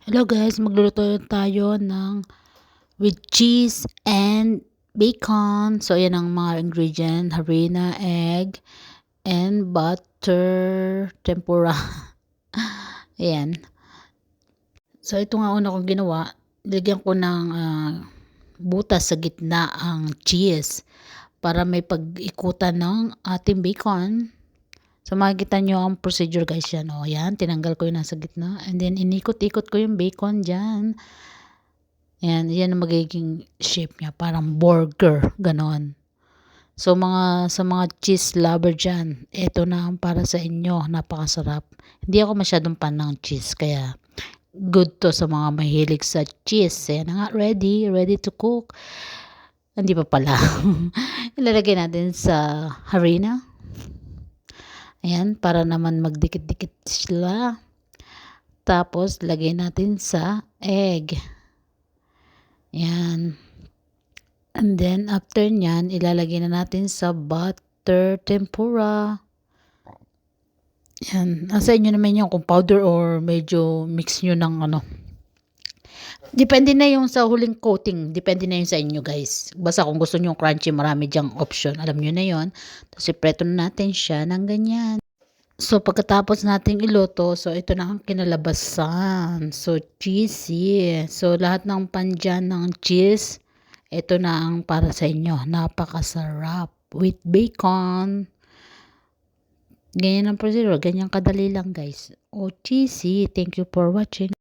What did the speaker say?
Hello guys, magluluto tayo ng with cheese and bacon. So ayan ang mga ingredient, harina, egg, and butter, tempura. Ayan. So ito nga una kong ginawa, nilagyan ko ng butas sa gitna ang cheese para may pag-ikutan ng ating bacon. So makikita nyo ang procedure guys yan. O yan, tinanggal ko yung nasa gitna. And then inikot-ikot ko yung bacon dyan. Yan, yan ang magiging shape niya. Parang burger, ganon. So sa mga cheese lover dyan, ito na ang para sa inyo. Napakasarap. Hindi ako masyadong fan ng cheese. Kaya good to sa mga mahilig sa cheese. Yan na nga, ready to cook. Hindi pa pala. Ilalagay natin sa harina. Ayan, para naman magdikit-dikit sila. Tapos, lagay natin sa egg. Ayan. And then, after nyan, ilalagay na natin sa butter tempura. Ayan. Nasa inyo naman yung kung powder or medyo mix nyo ng ano. Depende na yung sa huling coating. Depende na yung sa inyo guys. Basta kung gusto nyo crunchy, marami dyang option. Alam nyo na yon. Tapos, ipreto na natin siya ng ganyan. So, pagkatapos nating iluto, so ito na ang kinalabasan. So, cheesy. So, lahat ng pandyan ng cheese, ito na ang para sa inyo. Napakasarap. With bacon. Ganyan ang procedure. Ganyan kadali lang guys. Oh, cheesy. Thank you for watching.